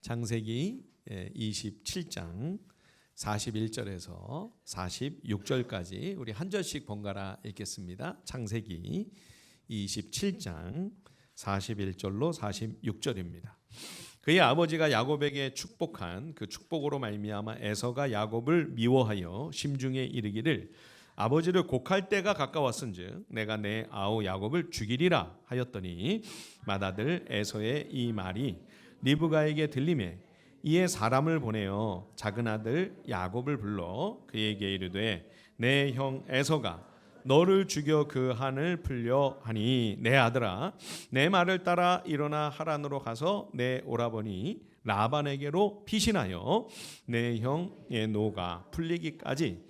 창세기 27장 41절에서 46절까지 우리 한 절씩 번갈아 읽겠습니다. 창세기 27장 41절로 46절입니다. 그의 아버지가 야곱에게 축복한 그 축복으로 말미암아 에서가 야곱을 미워하여 심중에 이르기를 아버지를 곡할 때가 가까웠은즉 내가 내 아우 야곱을 죽이리라 하였더니 맏아들 에서의 이 말이 리브가에게 들리매 이에 사람을 보내어 작은 아들 야곱을 불러 그에게 이르되 내 형 에서가 너를 죽여 그 한을 풀려 하니 내 아들아 내 말을 따라 일어나 하란으로 가서 내 오라버니 라반에게로 피신하여 내 형의 노가 풀리기까지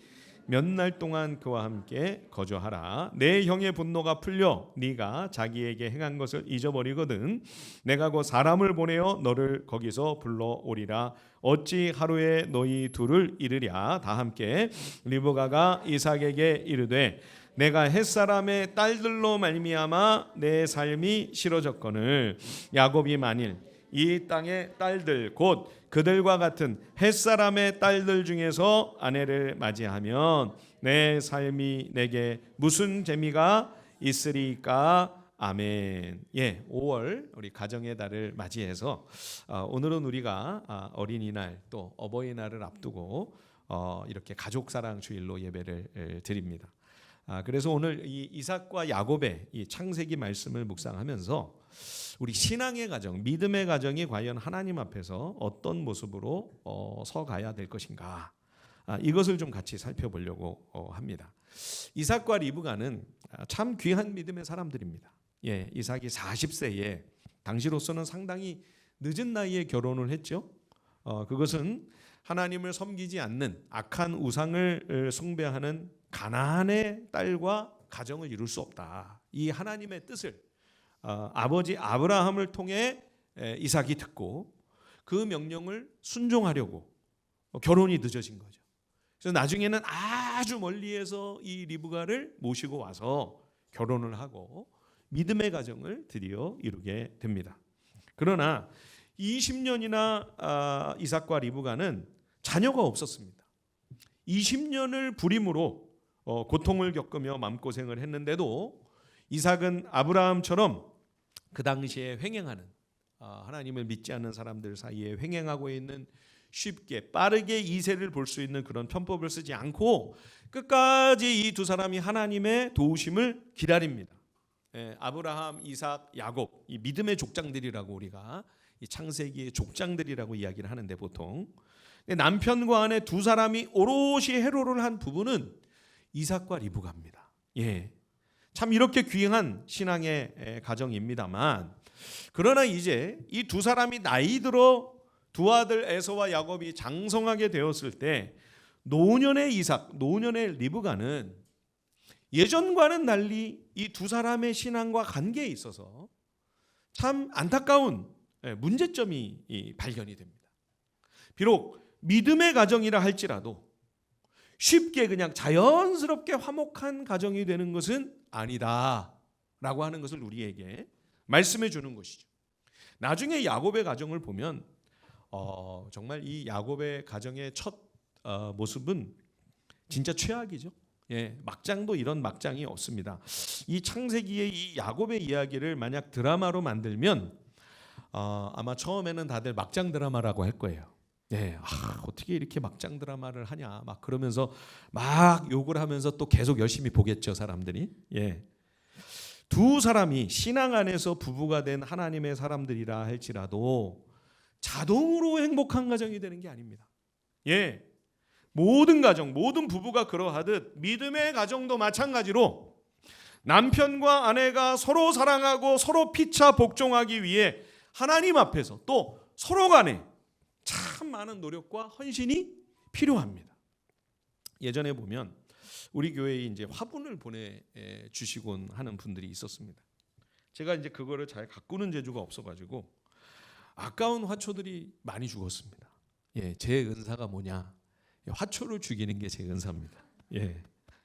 몇 날 동안 그와 함께 거주하라. 내 형의 분노가 풀려 네가 자기에게 행한 것을 잊어버리거든 내가 곧 사람을 보내어 너를 거기서 불러오리라. 어찌 하루에 너희 둘을 이르랴. 다 함께 리브가가 이삭에게 이르되 내가 햇사람의 딸들로 말미암아 내 삶이 싫어졌거늘 야곱이 만일 이 땅의 딸들 곧 그들과 같은 햇사람의 딸들 중에서 아내를 맞이하면 내 삶이 내게 무슨 재미가 있으리까. 아멘. 5월 우리 가정의 달을 맞이해서 오늘은 우리가 어린이날 또 어버이날을 앞두고 이렇게 가족사랑 주일로 예배를 드립니다. 그래서 오늘 이 이삭과 야곱의 이 창세기 말씀을 묵상하면서 우리 신앙의 가정, 믿음의 가정이 과연 하나님 앞에서 어떤 모습으로 서가야 될 것인가, 이것을 좀 같이 살펴보려고 합니다. 이삭과 리브가는 참 귀한 믿음의 사람들입니다. 이삭이 40세에 당시로서는 상당히 늦은 나이에 결혼을 했죠. 그것은 하나님을 섬기지 않는 악한 우상을 숭배하는 가나안의 딸과 가정을 이룰 수 없다. 이 하나님의 뜻을 아버지 아브라함을 통해 이삭이 듣고 그 명령을 순종하려고 결혼이 늦어진 거죠. 그래서 나중에는 아주 멀리에서 이 리브가를 모시고 와서 결혼을 하고 믿음의 가정을 드디어 이루게 됩니다. 그러나 20년이나 이삭과 리브가는 자녀가 없었습니다. 20년을 불임으로 고통을 겪으며 마음고생을 했는데도 이삭은 아브라함처럼 그 당시에 횡행하는 하나님을 믿지 않는 사람들 사이에 횡행하고 있는 쉽게 빠르게 이세를 볼 수 있는 그런 편법을 쓰지 않고 끝까지 이 두 사람이 하나님의 도우심을 기다립니다. 아브라함, 이삭, 야곱, 이 믿음의 족장들이라고 우리가 이 창세기의 족장들이라고 이야기를 하는데 보통 남편과 아내 두 사람이 오롯이 해로를 한 부분은 이삭과 리브가입니다. 참 이렇게 귀한 신앙의 가정입니다만, 그러나 이제 이 두 사람이 나이 들어 두 아들 에서와 야곱이 장성하게 되었을 때 노년의 이삭, 노년의 리브가는 예전과는 달리 이 두 사람의 신앙과 관계에 있어서 참 안타까운 문제점이 발견이 됩니다. 비록 믿음의 가정이라 할지라도 쉽게 그냥 자연스럽게 화목한 가정이 되는 것은 아니다라고 하는 것을 우리에게 말씀해 주는 것이죠. 나중에 야곱의 가정을 보면 정말 이 야곱의 가정의 첫 모습은 진짜 최악이죠. 막장도 이런 막장이 없습니다. 이 창세기의 이 야곱의 이야기를 만약 드라마로 만들면 아마 처음에는 다들 막장 드라마라고 할 거예요. 어떻게 이렇게 막장 드라마를 하냐 막 그러면서 막 욕을 하면서 또 계속 열심히 보겠죠, 사람들이. 두 사람이 신앙 안에서 부부가 된 하나님의 사람들이라 할지라도 자동으로 행복한 가정이 되는 게 아닙니다. 모든 가정, 모든 부부가 그러하듯 믿음의 가정도 마찬가지로 남편과 아내가 서로 사랑하고 서로 피차 복종하기 위해 하나님 앞에서 또 서로 간에 참 많은 노력과 헌신이 필요합니다. 예전에 보면 우리 교회에 이제 화분을 보내주시곤 하는 분들이 있었습니다. 제가 이제 그거를 잘 가꾸는 재주가 없어가지고 아까운 화초들이 많이 죽었습니다. 제 은사가 뭐냐? 화초를 죽이는 게 제 은사입니다.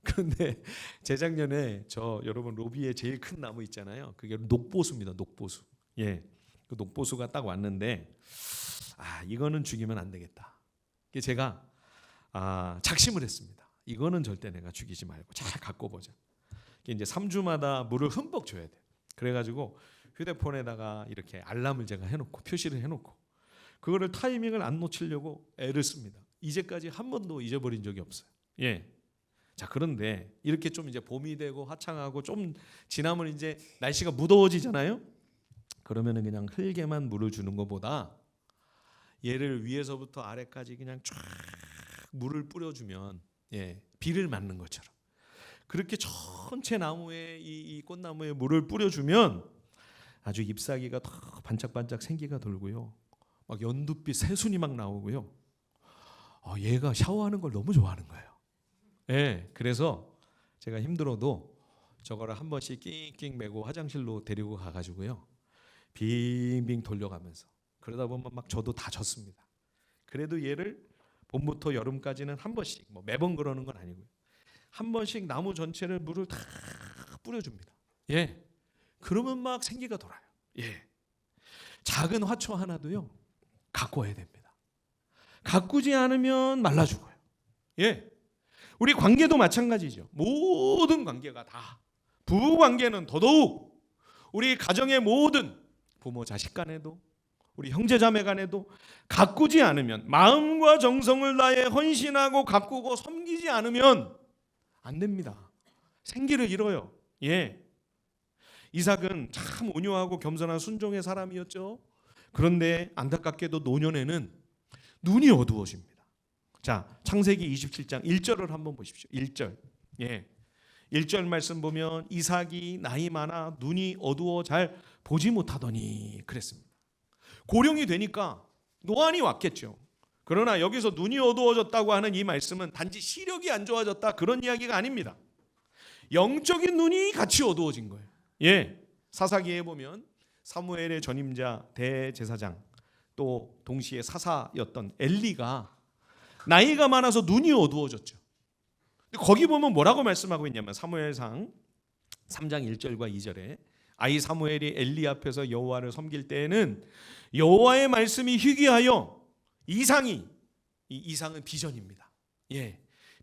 그런데 재작년에 여러분 로비에 제일 큰 나무 있잖아요. 그게 녹보수입니다. 녹보수. 그 녹보수가 딱 왔는데 이거는 죽이면 안 되겠다. 제가 작심을 했습니다. 이거는 절대 내가 죽이지 말고 잘 갖고 보자. 이제 3주마다 물을 흠뻑 줘야 돼. 그래가지고 휴대폰에다가 이렇게 알람을 제가 해놓고 표시를 해놓고 그거를 타이밍을 안 놓치려고 애를 씁니다. 이제까지 한 번도 잊어버린 적이 없어요. 예. 자, 그런데 이렇게 좀 이제 봄이 되고 화창하고 좀 지나면 이제 날씨가 무더워지잖아요. 그러면은 그냥 흙에만 물을 주는 것보다 얘를 위에서부터 아래까지 그냥 쫙 물을 뿌려주면 비를 맞는 것처럼 그렇게 전체 나무에 이 꽃나무에 물을 뿌려주면 아주 잎사귀가 더 반짝반짝 생기가 돌고요. 막 연두빛 새순이 막 나오고요. 얘가 샤워하는 걸 너무 좋아하는 거예요. 그래서 제가 힘들어도 저거를 한 번씩 낑낑 매고 화장실로 데리고 가가지고요. 빙빙 돌려가면서 그러다 보면 막 저도 다 젖습니다. 그래도 얘를 봄부터 여름까지는 한 번씩 매번 그러는 건 아니고요. 한 번씩 나무 전체를 물을 다 뿌려줍니다. 그러면 막 생기가 돌아요. 작은 화초 하나도요 가꿔야 됩니다. 가꾸지 않으면 말라 죽어요. 우리 관계도 마찬가지죠. 모든 관계가 다 부부 관계는 더더욱 우리 가정의 모든 부모 자식 간에도 우리 형제 자매 간에도 가꾸지 않으면 마음과 정성을 다해 헌신하고 가꾸고 섬기지 않으면 안 됩니다. 생기를 잃어요. 이삭은 참 온유하고 겸손한 순종의 사람이었죠. 그런데 안타깝게도 노년에는 눈이 어두워집니다. 자, 창세기 27장 1절을 한번 보십시오. 1절. 1절 말씀 보면 이삭이 나이 많아 눈이 어두워 잘 보지 못하더니 그랬습니다. 고령이 되니까 노안이 왔겠죠. 그러나 여기서 눈이 어두워졌다고 하는 이 말씀은 단지 시력이 안 좋아졌다 그런 이야기가 아닙니다. 영적인 눈이 같이 어두워진 거예요. 사사기에 보면 사무엘의 전임자 대제사장 또 동시에 사사였던 엘리가 나이가 많아서 눈이 어두워졌죠. 거기 보면 뭐라고 말씀하고 있냐면 사무엘상 3장 1절과 2절에 아이 사무엘이 엘리 앞에서 여호와를 섬길 때에는 여호와의 말씀이 희귀하여 이상은 비전입니다.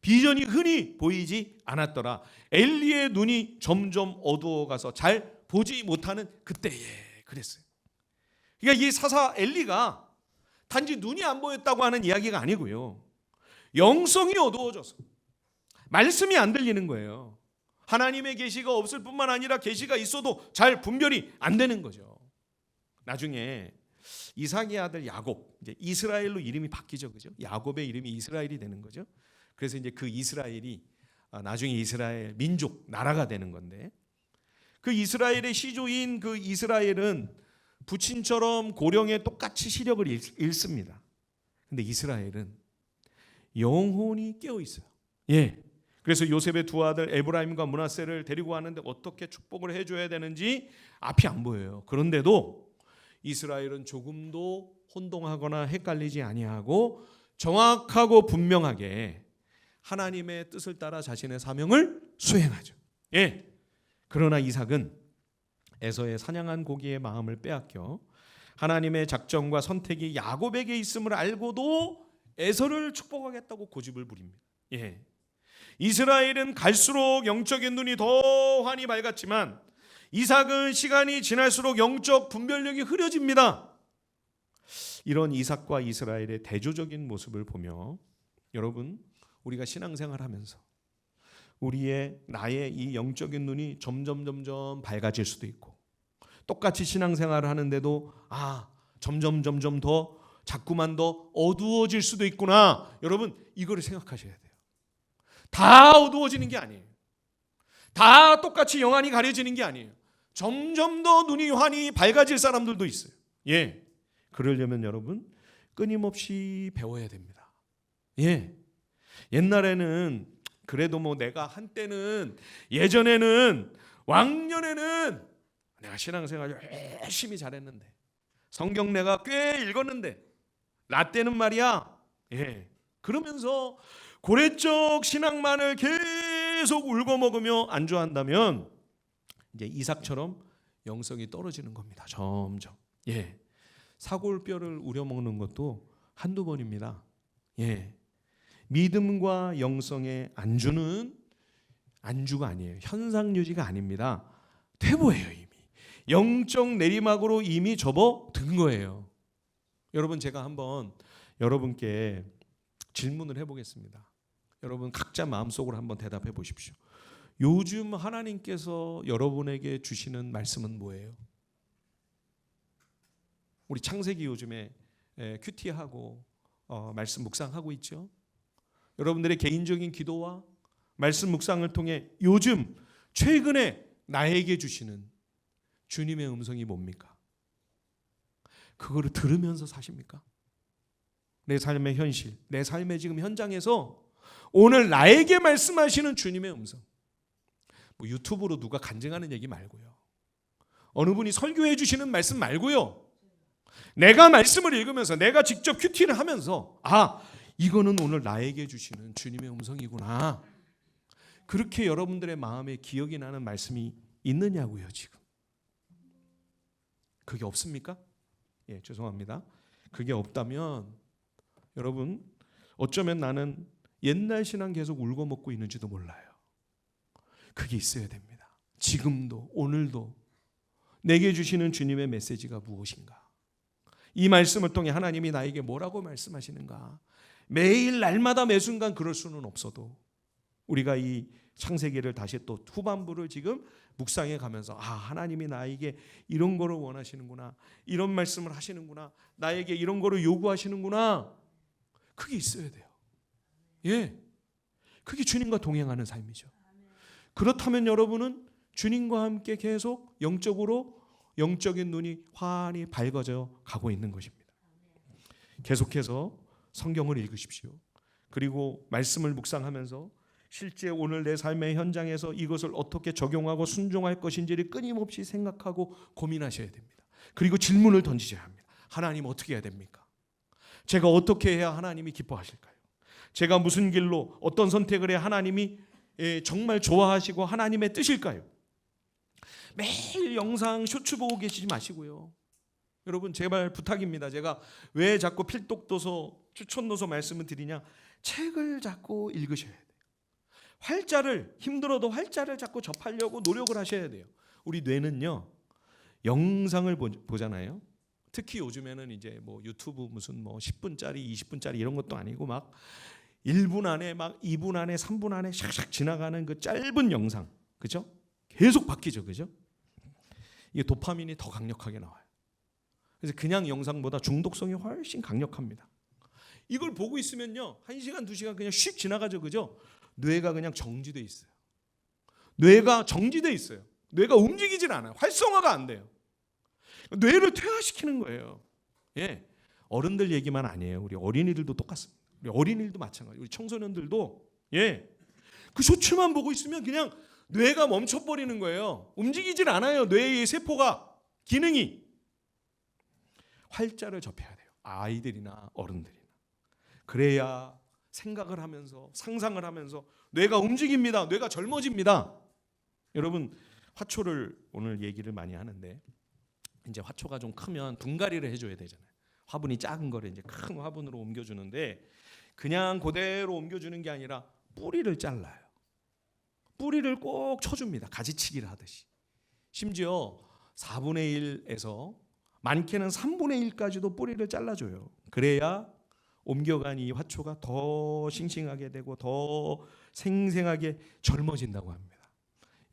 비전이 흔히 보이지 않았더라. 엘리의 눈이 점점 어두워가서 잘 보지 못하는 그때에 그랬어요. 그러니까 이 사사 엘리가 단지 눈이 안 보였다고 하는 이야기가 아니고요. 영성이 어두워져서 말씀이 안 들리는 거예요. 하나님의 계시가 없을 뿐만 아니라 계시가 있어도 잘 분별이 안 되는 거죠. 나중에 이삭의 아들 야곱, 이제 이스라엘로 이름이 바뀌죠, 그죠? 야곱의 이름이 이스라엘이 되는 거죠. 그래서 이제 그 이스라엘이 나중에 이스라엘 민족 나라가 되는 건데, 그 이스라엘의 시조인 그 이스라엘은 부친처럼 고령에 똑같이 시력을 잃습니다. 근데 이스라엘은 영혼이 깨어 있어요. 그래서 요셉의 두 아들 에브라임과 므낫세를 데리고 왔는데 어떻게 축복을 해줘야 되는지 앞이 안 보여요. 그런데도 이스라엘은 조금도 혼동하거나 헷갈리지 아니하고 정확하고 분명하게 하나님의 뜻을 따라 자신의 사명을 수행하죠. 그러나 이삭은 에서의 사냥한 고기의 마음을 빼앗겨 하나님의 작정과 선택이 야곱에게 있음을 알고도 에서를 축복하겠다고 고집을 부립니다. 이스라엘은 갈수록 영적인 눈이 더 환히 밝았지만 이삭은 시간이 지날수록 영적 분별력이 흐려집니다. 이런 이삭과 이스라엘의 대조적인 모습을 보며 여러분, 우리가 신앙생활하면서 나의 이 영적인 눈이 점점 밝아질 수도 있고, 똑같이 신앙생활을 하는데도 점점 더 자꾸만 더 어두워질 수도 있구나. 여러분, 이거를 생각하셔야 돼요. 다 어두워지는 게 아니에요. 다 똑같이 영안이 가려지는 게 아니에요. 점점 더 눈이 환히 밝아질 사람들도 있어요. 그러려면 여러분 끊임없이 배워야 됩니다. 옛날에는 그래도 내가 한때는 예전에는 왕년에는 내가 신앙생활을 열심히 잘했는데 성경 내가 꽤 읽었는데 나 때는 말이야. 그러면서 고래적 신앙만을 계속 울고 먹으며 안주한다면 이제 이삭처럼 영성이 떨어지는 겁니다. 점점. 예, 사골뼈를 우려먹는 것도 한두 번입니다. 예, 믿음과 영성의 안주는 안주가 아니에요. 현상 유지가 아닙니다. 퇴보예요. 이미 영적 내리막으로 이미 접어든 거예요. 여러분, 제가 한번 여러분께 질문을 해보겠습니다. 여러분 각자 마음속으로 한번 대답해 보십시오. 요즘 하나님께서 여러분에게 주시는 말씀은 뭐예요? 우리 창세기 요즘에 큐티하고 말씀 묵상하고 있죠. 여러분들의 개인적인 기도와 말씀 묵상을 통해 요즘 최근에 나에게 주시는 주님의 음성이 뭡니까? 그거를 들으면서 사십니까? 내 삶의 현실, 내 삶의 지금 현장에서 오늘 나에게 말씀하시는 주님의 음성. 뭐 유튜브로 누가 간증하는 얘기 말고요. 어느 분이 설교해 주시는 말씀 말고요. 내가 말씀을 읽으면서 내가 직접 큐티를 하면서 이거는 오늘 나에게 주시는 주님의 음성이구나. 그렇게 여러분들의 마음에 기억이 나는 말씀이 있느냐고요, 지금. 그게 없습니까? 예, 죄송합니다. 그게 없다면 여러분, 어쩌면 나는 옛날 신앙 계속 울고 먹고 있는지도 몰라요. 그게 있어야 됩니다. 지금도, 오늘도 내게 주시는 주님의 메시지가 무엇인가? 이 말씀을 통해 하나님이 나에게 뭐라고 말씀하시는가? 매일 날마다 매 순간 그럴 수는 없어도 우리가 이 창세기를 다시 또 후반부를 지금 묵상해 가면서 하나님이 나에게 이런 거를 원하시는구나, 이런 말씀을 하시는구나, 나에게 이런 거를 요구하시는구나, 그게 있어야 돼요. 예, 그게 주님과 동행하는 삶이죠. 그렇다면 여러분은 주님과 함께 계속 영적인 눈이 환히 밝아져 가고 있는 것입니다. 계속해서 성경을 읽으십시오. 그리고 말씀을 묵상하면서 실제 오늘 내 삶의 현장에서 이것을 어떻게 적용하고 순종할 것인지를 끊임없이 생각하고 고민하셔야 됩니다. 그리고 질문을 던지셔야 합니다. 하나님, 어떻게 해야 됩니까? 제가 어떻게 해야 하나님이 기뻐하실까요? 제가 무슨 길로 어떤 선택을 해야 하나님이 정말 좋아하시고 하나님의 뜻일까요? 매일 영상 쇼츠 보고 계시지 마시고요. 여러분, 제발 부탁입니다. 제가 왜 자꾸 필독도서, 추천도서 말씀을 드리냐? 책을 자꾸 읽으셔야 돼요. 힘들어도 활자를 자꾸 접하려고 노력을 하셔야 돼요. 우리 뇌는요, 영상을 보잖아요. 특히 요즘에는 이제 뭐 유튜브 무슨 10분짜리, 20분짜리 이런 것도 아니고 막 1분 안에, 막 2분 안에, 3분 안에 샥샥 지나가는 그 짧은 영상, 그죠? 계속 바뀌죠, 그죠? 이게 도파민이 더 강력하게 나와요. 그래서 그냥 영상보다 중독성이 훨씬 강력합니다. 이걸 보고 있으면요, 1시간, 2시간 그냥 휙 지나가죠, 그죠? 뇌가 그냥 정지돼 있어요. 뇌가 정지돼 있어요. 뇌가 움직이질 않아요. 활성화가 안 돼요. 뇌를 퇴화시키는 거예요. 예, 어른들 얘기만 아니에요. 우리 어린이들도 똑같습니다. 우리 어린이들도 마찬가지. 우리 청소년들도 그 쇼츠만 보고 있으면 그냥 뇌가 멈춰버리는 거예요. 움직이질 않아요. 뇌의 세포가, 기능이. 활자를 접해야 돼요. 아이들이나 어른들이나. 그래야 생각을 하면서, 상상을 하면서 뇌가 움직입니다. 뇌가 젊어집니다. 여러분, 화초를 오늘 얘기를 많이 하는데, 이제 화초가 좀 크면 분갈이를 해줘야 되잖아요. 화분이 작은 거를 이제 큰 화분으로 옮겨주는데, 그냥 그대로 옮겨주는 게 아니라 뿌리를 잘라요. 뿌리를 꼭 쳐줍니다. 가지치기를 하듯이. 심지어 4분의 1에서 많게는 3분의 1까지도 뿌리를 잘라줘요. 그래야 옮겨간 이 화초가 더 싱싱하게 되고 더 생생하게 젊어진다고 합니다.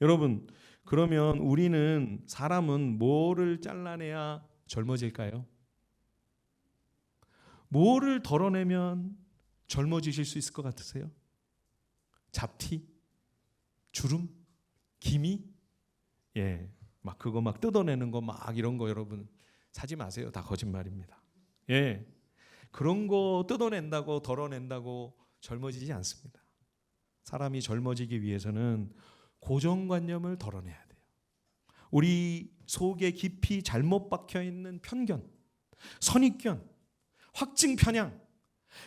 여러분, 그러면 사람은 뭐를 잘라내야 젊어질까요? 뭐를 덜어내면 젊어지실 수 있을 것 같으세요? 잡티? 주름? 기미? 예, 막 그거 막 뜯어내는 거 막 이런 거 여러분 사지 마세요. 다 거짓말입니다. 예, 그런 거 뜯어낸다고 덜어낸다고 젊어지지 않습니다. 사람이 젊어지기 위해서는 고정관념을 덜어내야 돼요. 우리 속에 깊이 잘못 박혀 있는 편견, 선입견, 확증 편향,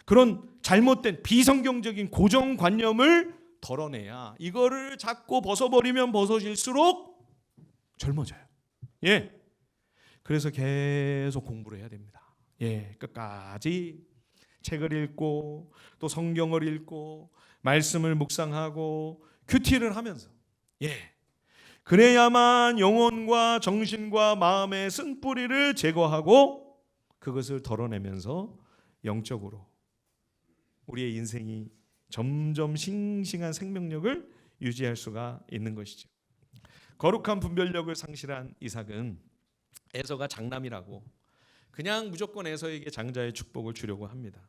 그런 잘못된 비성경적인 고정관념을 덜어내야, 이거를 자꾸 벗어버리면 벗어질수록 젊어져요. 예. 그래서 계속 공부를 해야 됩니다. 예, 끝까지 책을 읽고 또 성경을 읽고 말씀을 묵상하고 큐티를 하면서, 예, 그래야만 영혼과 정신과 마음의 쓴뿌리를 제거하고 그것을 덜어내면서 영적으로 우리의 인생이 점점 싱싱한 생명력을 유지할 수가 있는 것이죠. 거룩한 분별력을 상실한 이삭은 에서가 장남이라고 그냥 무조건 에서에게 장자의 축복을 주려고 합니다.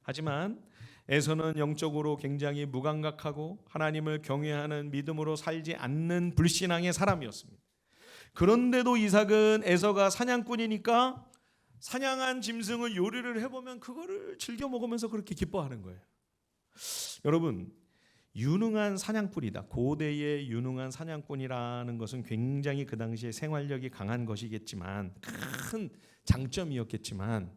하지만 에서는 영적으로 굉장히 무감각하고 하나님을 경외하는 믿음으로 살지 않는 불신앙의 사람이었습니다. 그런데도 이삭은 에서가 사냥꾼이니까 사냥한 짐승을 요리를 해보면 그거를 즐겨 먹으면서 그렇게 기뻐하는 거예요. 여러분, 유능한 사냥꾼이다. 고대의 유능한 사냥꾼이라는 것은 굉장히 그 당시에 생활력이 강한 것이겠지만, 큰 장점이었겠지만,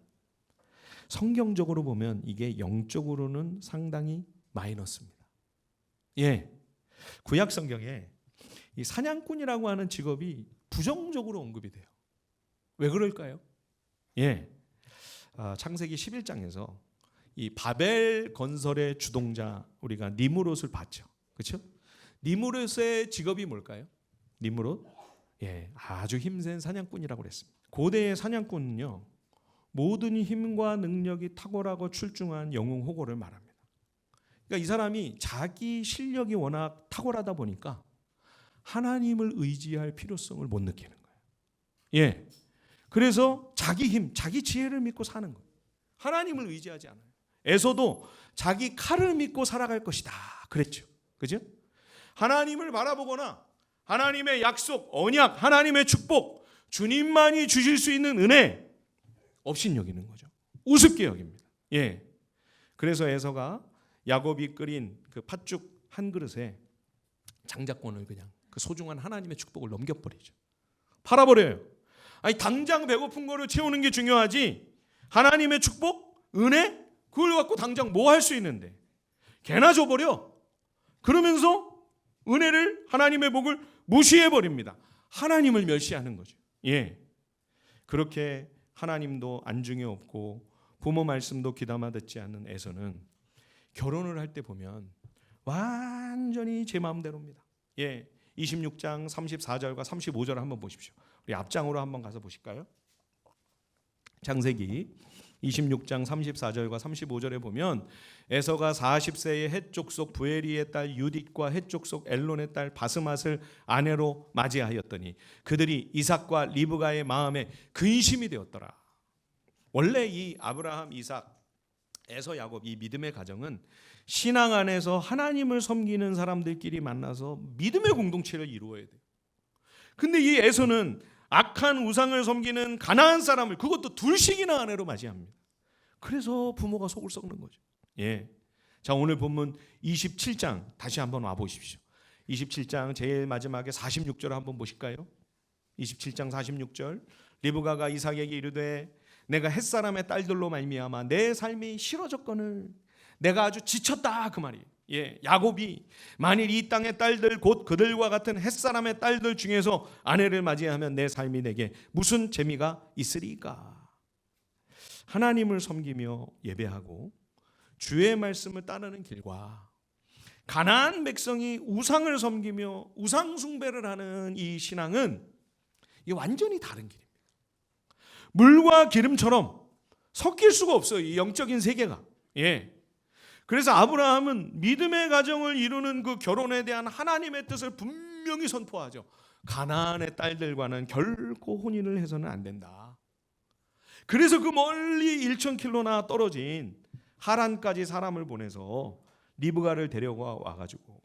성경적으로 보면 이게 영적으로는 상당히 마이너스입니다. 예, 구약 성경에 이 사냥꾼이라고 하는 직업이 부정적으로 언급이 돼요. 왜 그럴까요? 예, 창세기 11장에서 이 바벨 건설의 주동자 우리가 니므롯을 봤죠. 그렇죠? 니므롯의 직업이 뭘까요? 니므롯, 예, 아주 힘센 사냥꾼이라고 그랬습니다. 고대의 사냥꾼은요, 모든 힘과 능력이 탁월하고 출중한 영웅 호고를 말합니다. 그러니까 이 사람이 자기 실력이 워낙 탁월하다 보니까 하나님을 의지할 필요성을 못 느끼는 거예요. 예, 그래서 자기 힘, 자기 지혜를 믿고 사는 거예요. 하나님을 의지하지 않아요. 에서도 자기 칼을 믿고 살아갈 것이다 그랬죠. 그죠? 하나님을 바라보거나 하나님의 약속, 언약, 하나님의 축복, 주님만이 주실 수 있는 은혜 없인 여기는 거죠. 우습게 여깁니다. 예. 그래서 에서가 야곱이 끓인 그 팥죽 한 그릇에 장자권을 그냥 그 소중한 하나님의 축복을 넘겨버리죠. 팔아버려요. 아니, 당장 배고픈 거를 채우는 게 중요하지 하나님의 축복, 은혜, 그걸 갖고 당장 뭐 할 수 있는데 개나 줘버려. 그러면서 은혜를, 하나님의 복을 무시해버립니다. 하나님을 멸시하는 거죠. 예, 그렇게 하나님도 안중에 없고 부모 말씀도 귀담아 듣지 않는 에서는 결혼을 할 때 보면 완전히 제 마음대로입니다. 예, 26장 34절과 35절 한번 보십시오. 우리 앞장으로 한번 가서 보실까요? 창세기 26장 34절과 35절에 보면 에서가 40세의 헷 족속 부에리의 딸 유딧과 헷 족속 엘론의 딸 바스맛을 아내로 맞이하였더니 그들이 이삭과 리브가의 마음에 근심이 되었더라. 원래 이 아브라함, 이삭, 에서, 야곱 이 믿음의 가정은 신앙 안에서 하나님을 섬기는 사람들끼리 만나서 믿음의 공동체를 이루어야 돼요. 근데 이 에서는 악한 우상을 섬기는 가나안 사람을, 그것도 둘씩이나 아내로 맞이합니다. 그래서 부모가 속을 썩는 거죠. 예. 자, 오늘 본문 27장 다시 한번 와 보십시오. 27장 제일 마지막에 46절 한번 보실까요? 27장 46절. 리브가가 이삭에게 이르되 내가 햇사람의 딸들로 말미암아 내 삶이 싫어졌거늘 내가 아주 지쳤다 그 말이에요. 예, 야곱이 만일 이 땅의 딸들 곧 그들과 같은 햇사람의 딸들 중에서 아내를 맞이하면 내 삶이 내게 무슨 재미가 있으리까? 하나님을 섬기며 예배하고 주의 말씀을 따르는 길과 가나안 백성이 우상을 섬기며 우상 숭배를 하는 이 신앙은 이게 완전히 다른 길입니다. 물과 기름처럼 섞일 수가 없어요, 이 영적인 세계가. 예. 그래서 아브라함은 믿음의 가정을 이루는 그 결혼에 대한 하나님의 뜻을 분명히 선포하죠. 가나안의 딸들과는 결코 혼인을 해서는 안 된다. 그래서 그 멀리 1,000킬로나 떨어진 하란까지 사람을 보내서 리브가를 데려와 와가지고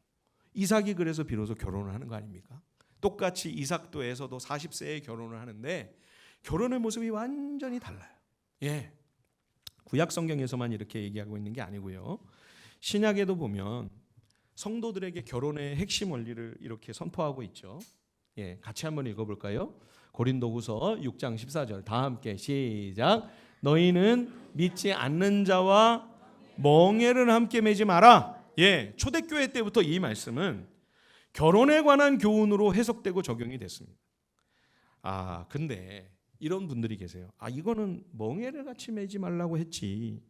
이삭이 그래서 비로소 결혼을 하는 거 아닙니까? 똑같이 이삭도 에서도 40세에 결혼을 하는데 결혼의 모습이 완전히 달라요. 예. 구약 성경에서만 이렇게 얘기하고 있는 게 아니고요. 신약에도 보면 성도들에게 결혼의 핵심 원리를 이렇게 선포하고 있죠. 예, 같이 한번 읽어볼까요? 고린도후서 6장 14절 다 함께 시작. 너희는 믿지 않는 자와 멍에를 함께 매지 마라. 예, 초대교회 때부터 이 말씀은 결혼에 관한 교훈으로 해석되고 적용이 됐습니다. 근데 이런 분들이 계세요. 아, 이거는 멍에를 같이 매지 말라고 했지.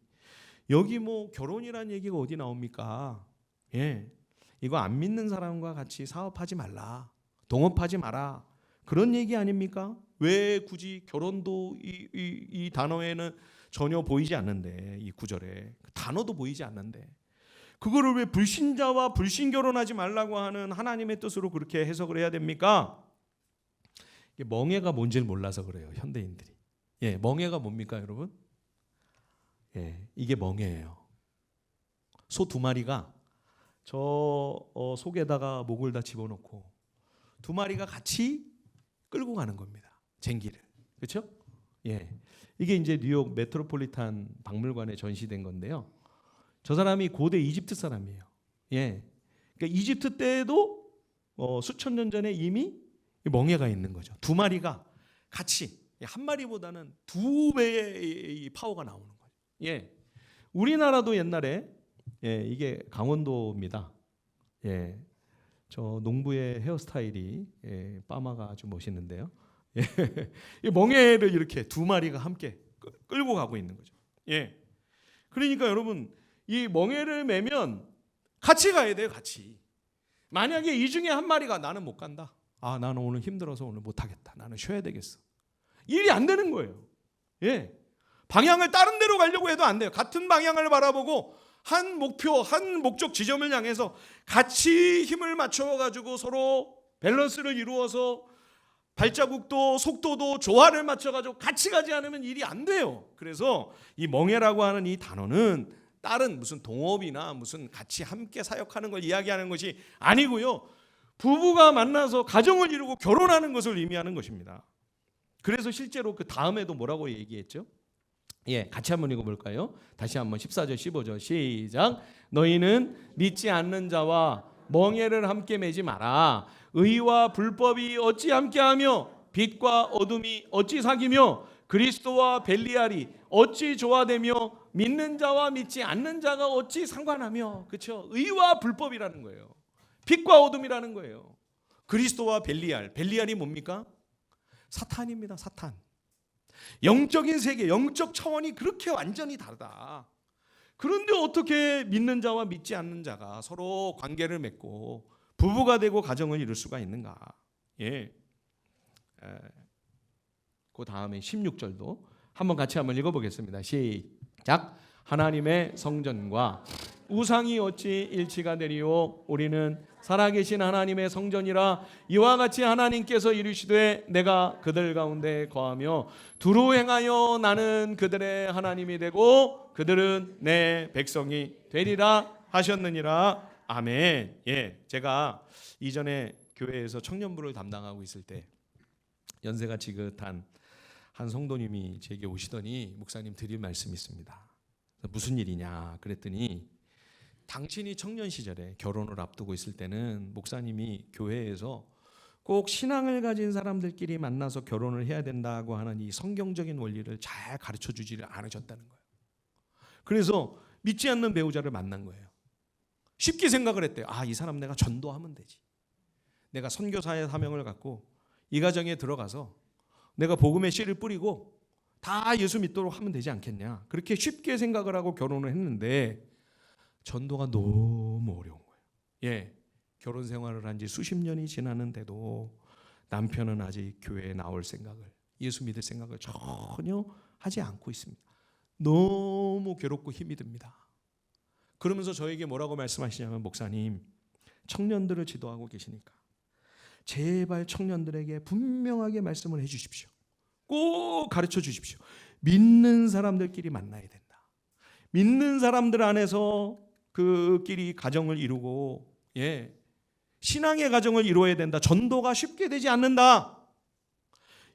여기 뭐 결혼이란 얘기가 어디 나옵니까? 예, 이거 안 믿는 사람과 같이 사업하지 말라, 동업하지 마라, 그런 얘기 아닙니까? 왜 굳이 결혼도 이 단어에는 전혀 보이지 않는데, 이 구절에 단어도 보이지 않는데 그거를 왜 불신자와 불신 결혼하지 말라고 하는 하나님의 뜻으로 그렇게 해석을 해야 됩니까? 이게 멍해가 뭔지를 몰라서 그래요, 현대인들이. 예, 멍해가 뭡니까, 여러분? 예, 이게 멍해예요. 소 두 마리가 저 속에다가 목을 다 집어넣고 두 마리가 같이 끌고 가는 겁니다, 쟁기를. 그렇죠? 예, 이게 이제 뉴욕 메트로폴리탄 박물관에 전시된 건데요. 저 사람이 고대 이집트 사람이에요. 예, 그러니까 이집트 때에도 수천 년 전에 이미 멍해가 있는 거죠. 두 마리가 같이, 한 마리보다는 두 배의 파워가 나오는 거죠. 예, 우리나라도 옛날에, 예, 이게 강원도입니다. 예, 저 농부의 헤어스타일이, 예, 파마가 아주 멋있는데요. 예, 이 멍해를 이렇게 두 마리가 함께 끌고 가고 있는 거죠. 예, 그러니까 여러분, 이 멍해를 매면 같이 가야 돼요, 같이. 만약에 이 중에 한 마리가 나는 못 간다. 아, 나는 오늘 힘들어서 오늘 못 하겠다. 나는 쉬어야 되겠어. 일이 안 되는 거예요. 예, 방향을 다른 데로 가려고 해도 안 돼요. 같은 방향을 바라보고 한 목표, 한 목적 지점을 향해서 같이 힘을 맞춰 가지고 서로 밸런스를 이루어서 발자국도 속도도 조화를 맞춰 가지고 같이 가지 않으면 일이 안 돼요. 그래서 이 멍해라고 하는 이 단어는 다른 무슨 동업이나 무슨 같이 함께 사역하는 걸 이야기하는 것이 아니고요, 부부가 만나서 가정을 이루고 결혼하는 것을 의미하는 것입니다. 그래서 실제로 그 다음에도 뭐라고 얘기했죠? 예, 같이 한번 읽어볼까요? 다시 한번 14절 15절 시작. 너희는 믿지 않는 자와 멍해를 함께 매지 마라. 의와 불법이 어찌 함께하며 빛과 어둠이 어찌 사귀며 그리스도와 벨리알이 어찌 조화되며 믿는 자와 믿지 않는 자가 어찌 상관하며. 그렇죠? 의와 불법이라는 거예요. 빛과 어둠이라는 거예요. 그리스도와 벨리알. 벨리알이 뭡니까? 사탄입니다. 사탄. 영적인 세계, 영적 차원이 그렇게 완전히 다르다. 그런데 어떻게 믿는 자와 믿지 않는 자가 서로 관계를 맺고 부부가 되고 가정을 이룰 수가 있는가? 예. 그 다음에 16절도 한번 같이 한번 읽어보겠습니다. 시작. 하나님의 성전과 우상이 어찌 일치가 되리요? 우리는 살아계신 하나님의 성전이라. 이와 같이 하나님께서 이르시되 내가 그들 가운데 거하며 두루 행하여 나는 그들의 하나님이 되고 그들은 내 백성이 되리라 하셨느니라. 아멘. 예, 제가 이전에 교회에서 청년부를 담당하고 있을 때 연세가 지긋한 한 성도님이 제게 오시더니 목사님 드릴 말씀이 있습니다. 무슨 일이냐 그랬더니 당신이 청년 시절에 결혼을 앞두고 있을 때는 목사님이 교회에서 꼭 신앙을 가진 사람들끼리 만나서 결혼을 해야 된다고 하는 이 성경적인 원리를 잘 가르쳐 주지를 않으셨다는 거예요. 그래서 믿지 않는 배우자를 만난 거예요. 쉽게 생각을 했대요. 아, 이 사람 내가 전도하면 되지. 내가 선교사의 사명을 갖고 이 가정에 들어가서 내가 복음의 씨를 뿌리고 다 예수 믿도록 하면 되지 않겠냐. 그렇게 쉽게 생각을 하고 결혼을 했는데 전도가 너무 어려운 거예요. 예, 결혼 생활을 한 지 수십 년이 지났는데도 남편은 아직 교회에 나올 생각을, 예수 믿을 생각을 전혀 하지 않고 있습니다. 너무 괴롭고 힘이 듭니다. 그러면서 저에게 뭐라고 말씀하시냐면, 목사님, 청년들을 지도하고 계시니까 제발 청년들에게 분명하게 말씀을 해 주십시오. 꼭 가르쳐 주십시오. 믿는 사람들끼리 만나야 된다. 믿는 사람들 안에서 그끼리 가정을 이루고, 예, 신앙의 가정을 이루어야 된다. 전도가 쉽게 되지 않는다.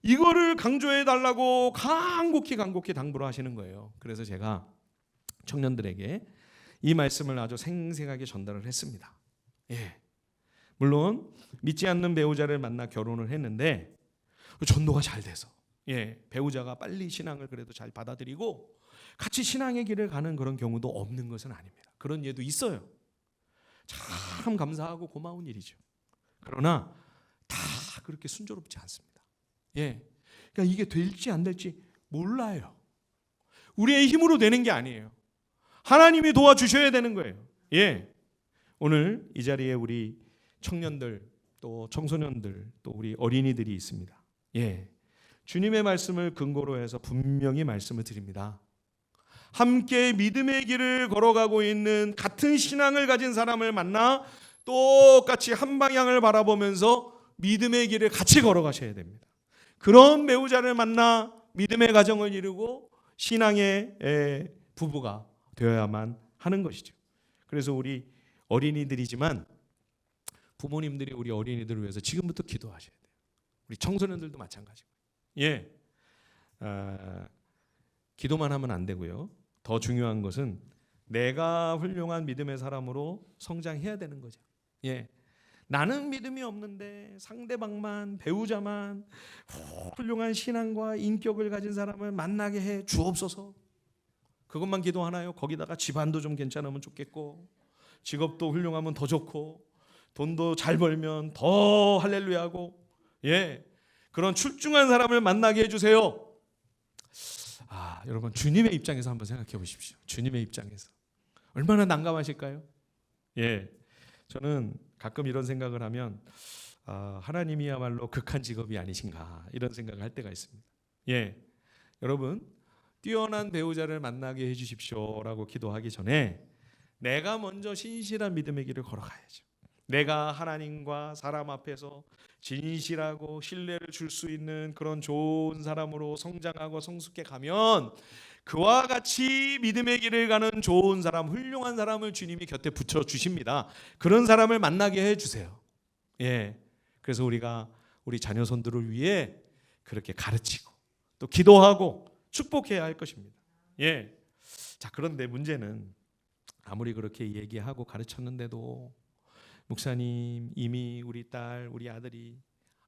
이거를 강조해 달라고 간곡히 당부를 하시는 거예요. 그래서 제가 청년들에게 이 말씀을 아주 생생하게 전달을 했습니다. 예, 물론 믿지 않는 배우자를 만나 결혼을 했는데 전도가 잘 돼서, 예, 배우자가 빨리 신앙을 그래도 잘 받아들이고 같이 신앙의 길을 가는 그런 경우도 없는 것은 아닙니다. 그런 예도 있어요. 참 감사하고 고마운 일이죠. 그러나 다 그렇게 순조롭지 않습니다. 예, 그러니까 이게 될지 안 될지 몰라요. 우리의 힘으로 되는 게 아니에요. 하나님이 도와주셔야 되는 거예요. 예. 오늘 이 자리에 우리 청년들, 또 청소년들, 또 우리 어린이들이 있습니다. 예. 주님의 말씀을 근거로 해서 분명히 말씀을 드립니다. 함께 믿음의 길을 걸어가고 있는 같은 신앙을 가진 사람을 만나 똑같이 한 방향을 바라보면서 믿음의 길을 같이 걸어가셔야 됩니다. 그런 배우자를 만나 믿음의 가정을 이루고 신앙의 부부가 되어야만 하는 것이죠. 그래서 우리 어린이들이지만 부모님들이 우리 어린이들을 위해서 지금부터 기도하셔야 돼요. 우리 청소년들도 마찬가지고. 예. 기도만 하면 안 되고요. 더 중요한 것은 내가 훌륭한 믿음의 사람으로 성장해야 되는 거죠. 예. 나는 믿음이 없는데 상대방만, 배우자만 훌륭한 신앙과 인격을 가진 사람을 만나게 해 주옵소서. 그것만 기도하나요? 거기다가 집안도 좀 괜찮으면 좋겠고, 직업도 훌륭하면 더 좋고, 돈도 잘 벌면 더 할렐루야하고, 예, 그런 출중한 사람을 만나게 해주세요. 여러분, 주님의 입장에서 한번 생각해 보십시오. 주님의 입장에서 얼마나 난감하실까요? 예, 저는 가끔 이런 생각을 하면 하나님이야말로 극한 직업이 아니신가 이런 생각을 할 때가 있습니다. 예, 여러분, 뛰어난 배우자를 만나게 해주십시오라고 기도하기 전에 내가 먼저 신실한 믿음의 길을 걸어가야죠. 내가 하나님과 사람 앞에서 진실하고 신뢰를 줄 수 있는 그런 좋은 사람으로 성장하고 성숙해 가면 그와 같이 믿음의 길을 가는 좋은 사람, 훌륭한 사람을 주님이 곁에 붙여주십니다. 그런 사람을 만나게 해주세요. 예, 그래서 우리가 우리 자녀손들을 위해 그렇게 가르치고 또 기도하고 축복해야 할 것입니다. 예. 자, 그런데 문제는 아무리 그렇게 얘기하고 가르쳤는데도 목사님, 이미 우리 딸, 우리 아들이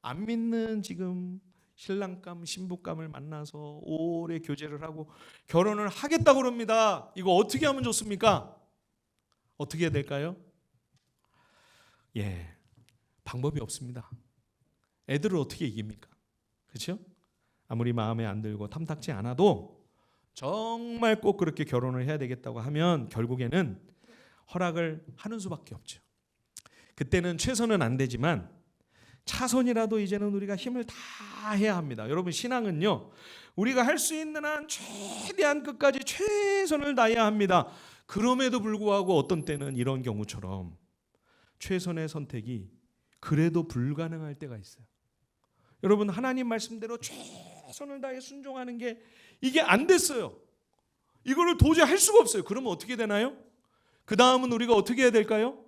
안 믿는 지금 신랑감, 신부감을 만나서 오래 교제를 하고 결혼을 하겠다고 그럽니다. 이거 어떻게 하면 좋습니까? 어떻게 해야 될까요? 예, 방법이 없습니다. 애들을 어떻게 이깁니까? 그렇죠? 아무리 마음에 안 들고 탐탁지 않아도 정말 꼭 그렇게 결혼을 해야 되겠다고 하면 결국에는 허락을 하는 수밖에 없죠. 그때는 최선은 안 되지만 차선이라도 이제는 우리가 힘을 다 해야 합니다. 여러분, 신앙은요, 우리가 할 수 있는 한 최대한 끝까지 최선을 다해야 합니다. 그럼에도 불구하고 어떤 때는 이런 경우처럼 최선의 선택이 그래도 불가능할 때가 있어요. 여러분, 하나님 말씀대로 최선을 다해 순종하는 게 이게 안 됐어요. 이거를 도저히 할 수가 없어요. 그러면 어떻게 되나요? 그 다음은 우리가 어떻게 해야 될까요?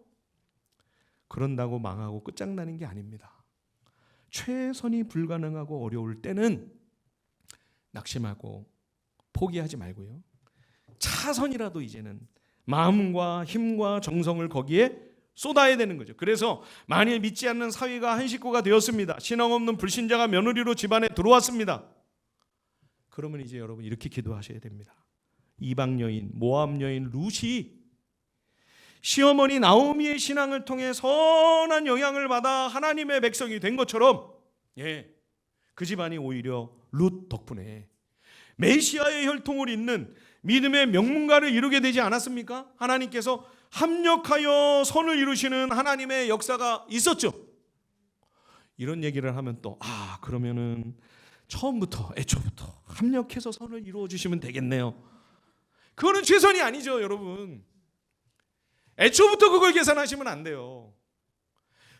그런다고 망하고 끝장나는 게 아닙니다. 최선이 불가능하고 어려울 때는 낙심하고 포기하지 말고요. 차선이라도 이제는 마음과 힘과 정성을 거기에 쏟아야 되는 거죠. 그래서 만일 믿지 않는 사위가 한 식구가 되었습니다. 신앙 없는 불신자가 며느리로 집안에 들어왔습니다. 그러면 이제 여러분 이렇게 기도하셔야 됩니다. 이방 여인, 모압 여인 룻이 시어머니 나오미의 신앙을 통해 선한 영향을 받아 하나님의 백성이 된 것처럼, 예, 그 집안이 오히려 룻 덕분에 메시아의 혈통을 잇는 믿음의 명문가를 이루게 되지 않았습니까? 하나님께서 합력하여 선을 이루시는 하나님의 역사가 있었죠. 이런 얘기를 하면 또 그러면은 처음부터 애초부터 합력해서 선을 이루어 주시면 되겠네요. 그거는 최선이 아니죠, 여러분. 애초부터 그걸 계산하시면 안 돼요.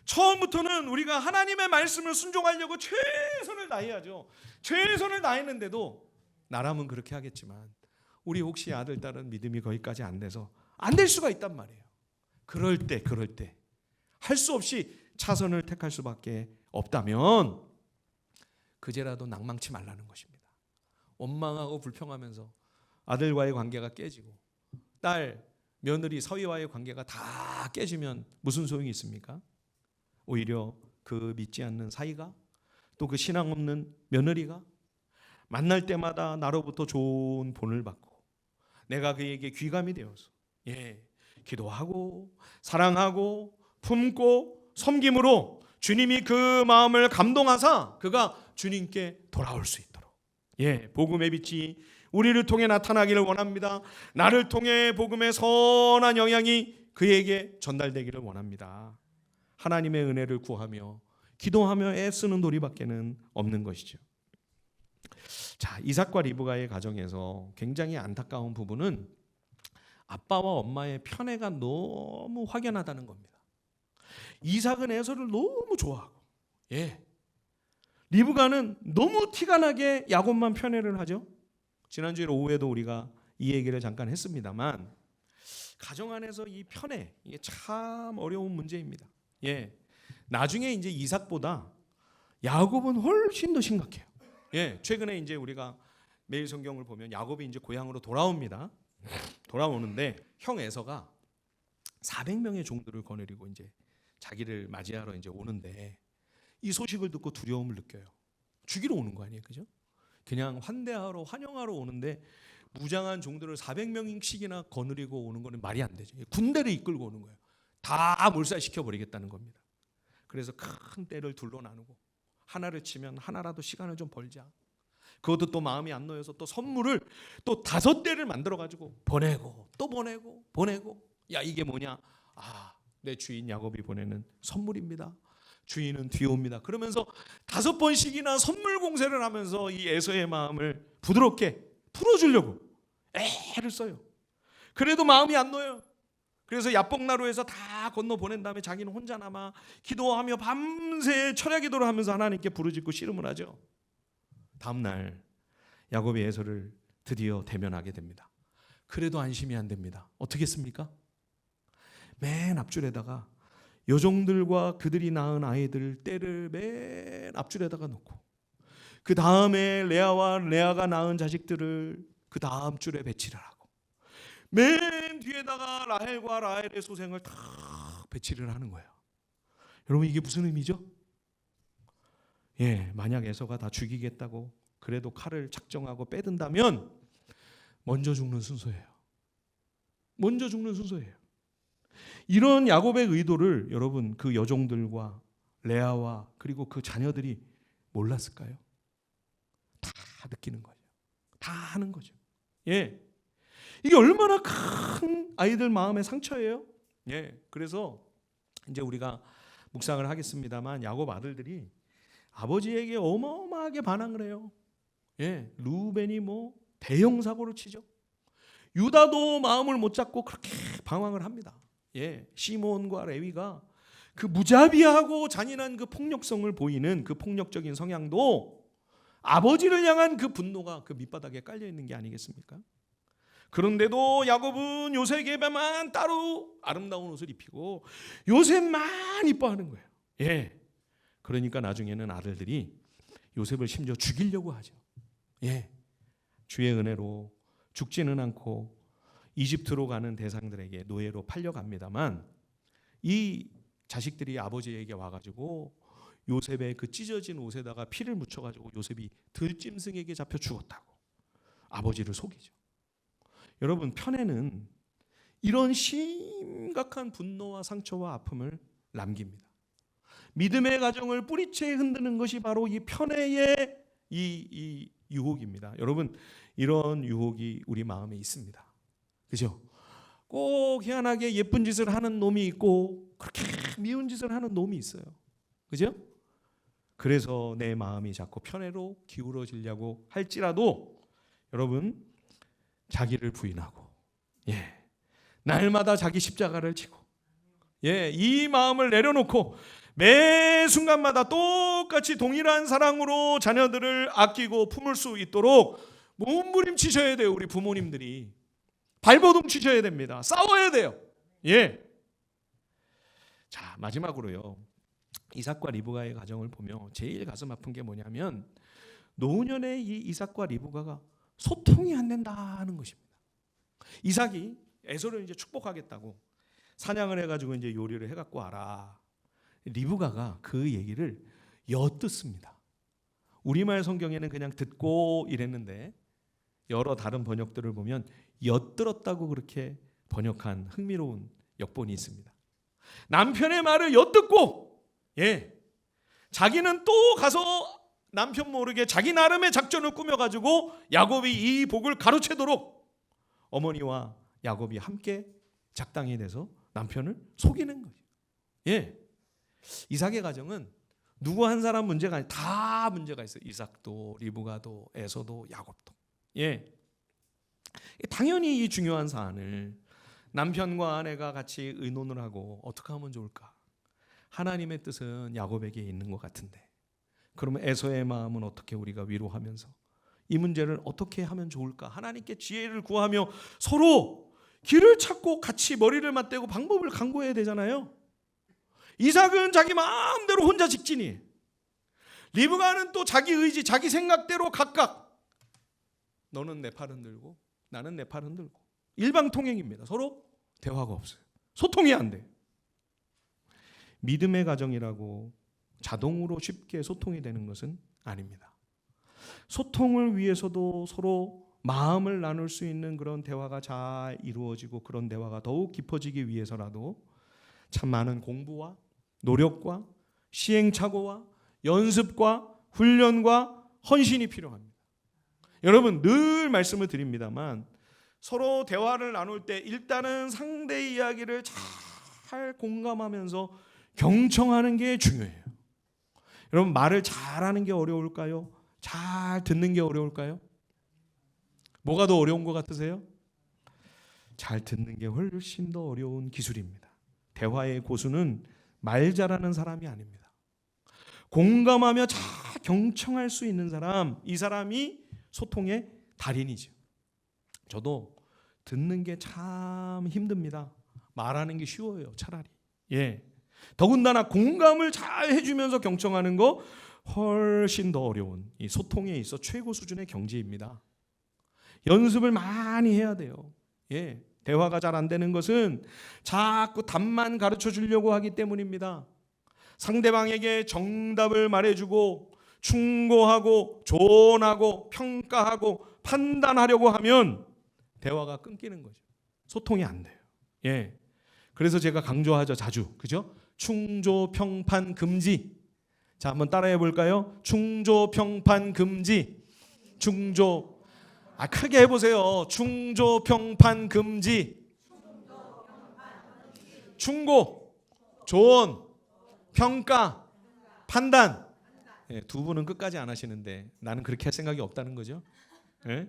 처음부터는 우리가 하나님의 말씀을 순종하려고 최선을 다해야죠. 최선을 다했는데도 나라면 그렇게 하겠지만 우리 혹시 아들, 딸은 믿음이 거기까지 안 돼서 안 될 수가 있단 말이에요. 그럴 때 할 수 없이 차선을 택할 수밖에 없다면 그제라도 낭망치 말라는 것입니다. 원망하고 불평하면서 아들과의 관계가 깨지고 딸, 며느리, 서위와의 관계가 다 깨지면 무슨 소용이 있습니까? 오히려 그 믿지 않는 사이가, 또 그 신앙 없는 며느리가 만날 때마다 나로부터 좋은 본을 받고 내가 그에게 귀감이 되어서, 예, 기도하고 사랑하고 품고 섬김으로 주님이 그 마음을 감동하사 그가 주님께 돌아올 수 있도록, 복음의 빛이 우리를 통해 나타나기를 원합니다. 나를 통해 복음의 선한 영향이 그에게 전달되기를 원합니다. 하나님의 은혜를 구하며 기도하며 애쓰는 도리밖에는 없는 것이죠. 자, 이삭과 리브가의 가정에서 굉장히 안타까운 부분은 아빠와 엄마의 편애가 너무 확연하다는 겁니다. 이삭은 에서를 너무 좋아하고, 리브가는 너무 티가 나게 야곱만 편애를 하죠. 지난주에 오후에도 우리가 이 얘기를 잠깐 했습니다만, 가정 안에서 이 편애, 이게 참 어려운 문제입니다. 나중에 이제 이삭보다 야곱은 훨씬 더 심각해요. 최근에 이제 우리가 매일 성경을 보면 야곱이 이제 고향으로 돌아옵니다. 돌아오는데 형 에서가 400명의 종들을 거느리고 이제 자기를 맞이하러 이제 오는데, 이 소식을 듣고 두려움을 느껴요. 죽이러 오는 거 아니에요, 그죠? 그냥 환대하러 환영하러 오는데 무장한 종들을 400명씩이나 거느리고 오는 거는 말이 안 되죠. 군대를 이끌고 오는 거예요. 다 몰살시켜 버리겠다는 겁니다. 그래서 큰 떼를 둘러 나누고 하나를 치면 하나라도 시간을 좀 벌자. 그것도 또 마음이 안 놓여서 또 선물을 또 5대를 만들어 가지고 보내고 또 보내고. 야, 이게 뭐냐? 내 주인 야곱이 보내는 선물입니다. 주인은 뒤옵니다. 그러면서 5번씩이나 선물 공세를 하면서 이 에서의 마음을 부드럽게 풀어주려고 애를 써요. 그래도 마음이 안 놓여요. 그래서 야복나루에서 다 건너 보낸 다음에 자기는 혼자 남아 기도하며 밤새 철야 기도를 하면서 하나님께 부르짖고 씨름을 하죠. 다음 날 야곱이 에서를 드디어 대면하게 됩니다. 그래도 안심이 안 됩니다. 어떻게 했습니까? 맨 앞줄에다가 여종들과 그들이 낳은 아이들 떼를 맨 앞줄에다가 놓고, 그 다음에 레아가 낳은 자식들을 그 다음 줄에 배치를 하고, 맨 뒤에다가 라헬과 라헬의 소생을 다 배치를 하는 거예요. 여러분, 이게 무슨 의미죠? 만약 에서가 다 죽이겠다고 그래도 칼을 작정하고 빼든다면 먼저 죽는 순서예요. 먼저 죽는 순서예요. 이런 야곱의 의도를 여러분, 그 여종들과 레아와 그리고 그 자녀들이 몰랐을까요? 다 느끼는 거죠. 다 하는 거죠. 이게 얼마나 큰 아이들 마음의 상처예요. 그래서 이제 우리가 묵상을 하겠습니다만, 야곱 아들들이 아버지에게 어마어마하게 반항을 해요. 루벤이 뭐 대형 사고를 치죠. 유다도 마음을 못 잡고 그렇게 방황을 합니다. 시몬과 레위가 그 무자비하고 잔인한 그 폭력성을 보이는 그 폭력적인 성향도 아버지를 향한 그 분노가 그 밑바닥에 깔려 있는 게 아니겠습니까? 그런데도 야곱은 요셉에게만 따로 아름다운 옷을 입히고 요셉만 이뻐하는 거예요. 그러니까 나중에는 아들들이 요셉을 심지어 죽이려고 하죠. 주의 은혜로 죽지는 않고 이집트로 가는 대상들에게 노예로 팔려갑니다만, 이 자식들이 아버지에게 와가지고 요셉의 그 찢어진 옷에다가 피를 묻혀가지고 요셉이 들짐승에게 잡혀 죽었다고 아버지를 속이죠. 여러분, 편애는 이런 심각한 분노와 상처와 아픔을 남깁니다. 믿음의 가정을 뿌리채 흔드는 것이 바로 이 편애의 이 유혹입니다. 여러분, 이런 유혹이 우리 마음에 있습니다. 그죠? 꼭 희한하게 예쁜 짓을 하는 놈이 있고 그렇게 미운 짓을 하는 놈이 있어요. 그죠? 그래서 내 마음이 자꾸 편애로 기울어지려고 할지라도 여러분, 자기를 부인하고 날마다 자기 십자가를 지고 이 마음을 내려놓고 매 순간마다 똑같이 동일한 사랑으로 자녀들을 아끼고 품을 수 있도록 몸부림치셔야 돼요. 우리 부모님들이 발버둥 치셔야 됩니다. 싸워야 돼요. 자, 마지막으로요, 이삭과 리브가의 가정을 보며 제일 가슴 아픈 게 뭐냐면, 노년의 이 이삭과 리브가가 소통이 안 된다는 것입니다. 이삭이 에서를 이제 축복하겠다고 사냥을 해가지고 이제 요리를 해갖고 와라. 리브가가 그 얘기를 엿듣습니다. 우리말 성경에는 그냥 듣고 이랬는데 여러 다른 번역들을 보면 엿들었다고 그렇게 번역한 흥미로운 역본이 있습니다. 남편의 말을 엿듣고 자기는 또 가서 남편 모르게 자기 나름의 작전을 꾸며가지고 야곱이 이 복을 가로채도록 어머니와 야곱이 함께 작당이 돼서 남편을 속이는 거죠. 예, 이삭의 가정은 누구 한 사람 문제가 아니라 다 문제가 있어요. 이삭도, 리브가도, 에서도, 야곱도. 예, 당연히 이 중요한 사안을 남편과 아내가 같이 의논을 하고 어떻게 하면 좋을까? 하나님의 뜻은 야곱에게 있는 것 같은데, 그러면 에서의 마음은 어떻게 우리가 위로하면서 이 문제를 어떻게 하면 좋을까? 하나님께 지혜를 구하며 서로 길을 찾고 같이 머리를 맞대고 방법을 강구해야 되잖아요. 이삭은 자기 마음대로 혼자 직진이, 리브가는 또 자기 의지, 자기 생각대로 각각, 너는 내 팔 흔들고 나는 내 팔 흔들고, 일방통행입니다. 서로 대화가 없어요. 소통이 안 돼요. 믿음의 가정이라고 자동으로 쉽게 소통이 되는 것은 아닙니다. 소통을 위해서도 서로 마음을 나눌 수 있는 그런 대화가 잘 이루어지고, 그런 대화가 더욱 깊어지기 위해서라도 참 많은 공부와 노력과 시행착오와 연습과 훈련과 헌신이 필요합니다. 여러분, 늘 말씀을 드립니다만 서로 대화를 나눌 때 일단은 상대의 이야기를 잘 공감하면서 경청하는 게 중요해요. 여러분, 말을 잘하는 게 어려울까요? 잘 듣는 게 어려울까요? 뭐가 더 어려운 것 같으세요? 잘 듣는 게 훨씬 더 어려운 기술입니다. 대화의 고수는 말 잘하는 사람이 아닙니다. 공감하며 잘 경청할 수 있는 사람, 이 사람이 소통의 달인이죠. 저도 듣는 게 참 힘듭니다. 말하는 게 쉬워요, 차라리. 예. 더군다나 공감을 잘 해주면서 경청하는 거 훨씬 더 어려운 이 소통에 있어 최고 수준의 경지입니다. 연습을 많이 해야 돼요. 예. 대화가 잘 안 되는 것은 자꾸 답만 가르쳐 주려고 하기 때문입니다. 상대방에게 정답을 말해주고 충고하고 조언하고 평가하고 판단하려고 하면 대화가 끊기는 거죠. 소통이 안 돼요. 예. 그래서 제가 강조하죠, 자주. 그죠? 충조 평판 금지. 자, 한번 따라해 볼까요? 충조 평판 금지. 충조. 크게 해 보세요. 충조 평판 금지. 충고, 조언, 평가, 판단. 예, 두 분은 끝까지 안 하시는데 나는 그렇게 할 생각이 없다는 거죠. 예?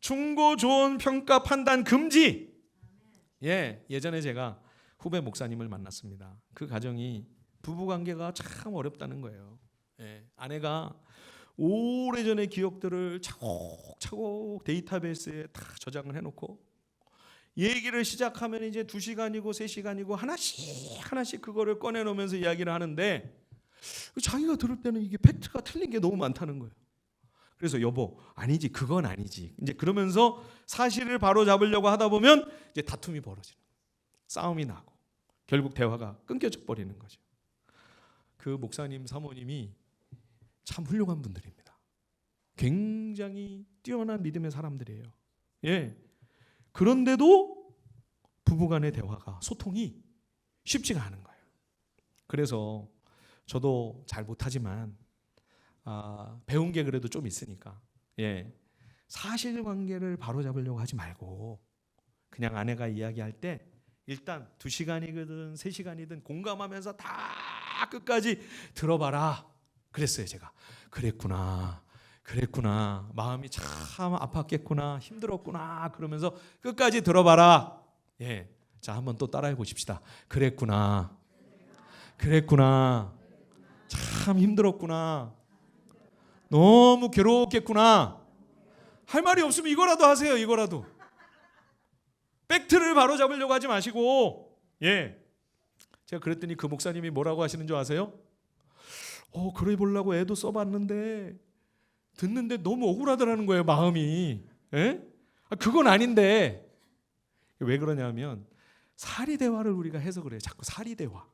충고, 조언, 평가, 판단 금지. 예, 예전에 제가 후배 목사님을 만났습니다. 그 가정이 부부 관계가 참 어렵다는 거예요. 예, 아내가 오래전의 기억들을 차곡차곡 데이터베이스에 다 저장을 해놓고 얘기를 시작하면 이제 2시간이고 3시간이고 하나씩 그거를 꺼내놓으면서 이야기를 하는데, 자기가 들을 때는 이게 팩트가 틀린 게 너무 많다는 거예요. 그래서 여보, 아니지, 그건 아니지. 이제 그러면서 사실을 바로 잡으려고 하다 보면 이제 다툼이 벌어지는 거예요. 싸움이 나고 결국 대화가 끊겨져 버리는 거죠. 그 목사님 사모님이 참 훌륭한 분들입니다. 굉장히 뛰어난 믿음의 사람들이에요. 예. 그런데도 부부간의 대화가, 소통이 쉽지가 않은 거예요. 그래서 저도 잘 못하지만 배운 게 그래도 좀 있으니까, 예, 사실관계를 바로잡으려고 하지 말고 그냥 아내가 이야기할 때 일단 2시간이든 3시간이든 공감하면서 다 끝까지 들어봐라 그랬어요. 제가 그랬구나 마음이 참 아팠겠구나, 힘들었구나, 그러면서 끝까지 들어봐라. 예, 자, 한번 또 따라해 보십시다. 그랬구나 참 힘들었구나, 너무 괴로웠겠구나. 할 말이 없으면 이거라도 하세요. 이거라도. 팩트를 바로 잡으려고 하지 마시고. 예, 제가 그랬더니 그 목사님이 뭐라고 하시는 줄 아세요? 그래 보려고 애도 써봤는데 듣는데 너무 억울하더라는 거예요, 마음이. 예? 그건 아닌데. 왜 그러냐면 사리 대화를 우리가 해서 그래요. 자꾸 사리 대화.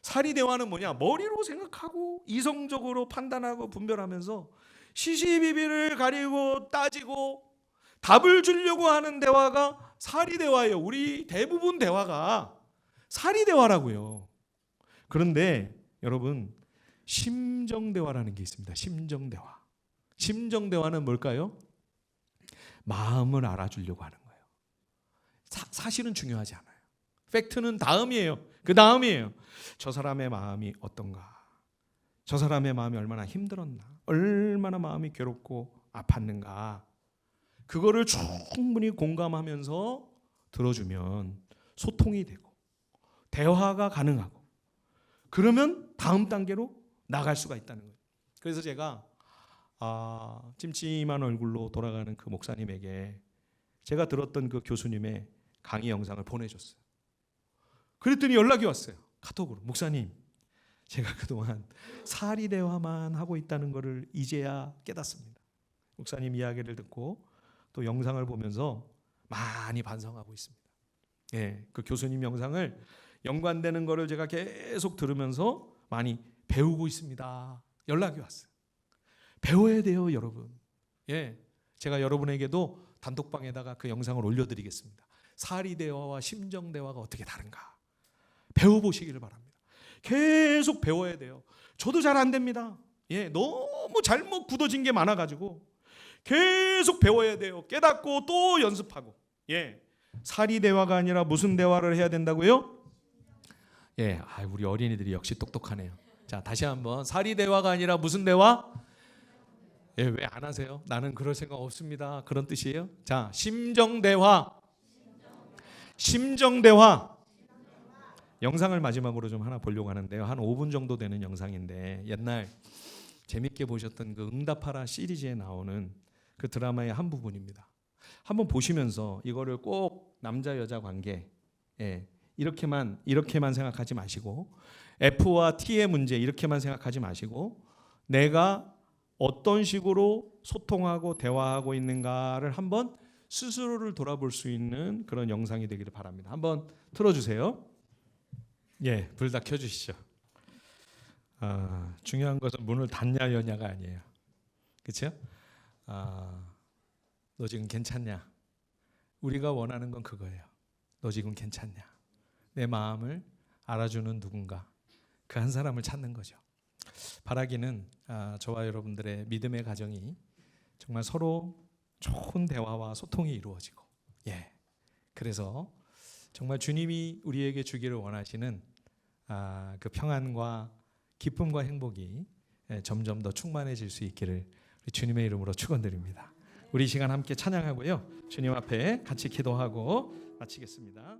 사리 대화는 뭐냐? 머리로 생각하고 이성적으로 판단하고 분별하면서 시시비비를 가리고 따지고 답을 주려고 하는 대화가 사리 대화예요. 우리 대부분 대화가 사리 대화라고요. 그런데 여러분, 심정 대화라는 게 있습니다. 심정 대화. 심정 대화는 뭘까요? 마음을 알아주려고 하는 거예요. 사실은 중요하지 않아요. 팩트는 다음이에요. 그 다음이에요. 저 사람의 마음이 어떤가? 저 사람의 마음이 얼마나 힘들었나? 얼마나 마음이 괴롭고 아팠는가? 그거를 충분히 공감하면서 들어주면 소통이 되고 대화가 가능하고 그러면 다음 단계로 나갈 수가 있다는 거예요. 그래서 제가 찜찜한 얼굴로 돌아가는 그 목사님에게 제가 들었던 그 교수님의 강의 영상을 보내줬어요. 그랬더니 연락이 왔어요. 카톡으로. 목사님, 제가 그동안 사리 대화만 하고 있다는 것을 이제야 깨닫습니다. 목사님 이야기를 듣고 또 영상을 보면서 많이 반성하고 있습니다. 예, 그 교수님 영상을 연관되는 것을 제가 계속 들으면서 많이 배우고 있습니다. 연락이 왔어요. 배워야 돼요, 여러분. 예, 제가 여러분에게도 단톡방에다가 그 영상을 올려드리겠습니다. 사리 대화와 심정 대화가 어떻게 다른가 배워보시기를 바랍니다. 계속 배워야 돼요. 저도 잘 안 됩니다. 예, 너무 잘못 굳어진 게 많아가지고 계속 배워야 돼요. 깨닫고 또 연습하고. 예, 사리 대화가 아니라 무슨 대화를 해야 된다고요? 예, 우리 어린이들이 역시 똑똑하네요. 자, 다시 한번. 사리 대화가 아니라 무슨 대화? 예, 왜 안 하세요? 나는 그럴 생각 없습니다. 그런 뜻이에요. 자, 심정 대화. 심정 대화. 영상을 마지막으로 좀 하나 보려고 하는데요. 한 5분 정도 되는 영상인데 옛날 재밌게 보셨던 그 응답하라 시리즈에 나오는 그 드라마의 한 부분입니다. 한번 보시면서 이거를 꼭 남자 여자 관계 이렇게만 생각하지 마시고 F와 T의 문제 이렇게만 생각하지 마시고 내가 어떤 식으로 소통하고 대화하고 있는가를 한번 스스로를 돌아볼 수 있는 그런 영상이 되기를 바랍니다. 한번 틀어주세요. 예, 불 다 켜주시죠. 중요한 것은 문을 닫냐 여냐가 아니에요. 그렇죠? 너 지금 괜찮냐? 우리가 원하는 건 그거예요. 너 지금 괜찮냐? 내 마음을 알아주는 누군가, 그 한 사람을 찾는 거죠. 바라기는 저와 여러분들의 믿음의 가정이 정말 서로 좋은 대화와 소통이 이루어지고, 그래서 정말 주님이 우리에게 주기를 원하시는 그 평안과 기쁨과 행복이 점점 더 충만해질 수 있기를 주님의 이름으로 축원드립니다. 우리 이 시간 함께 찬양하고요. 주님 앞에 같이 기도하고 마치겠습니다.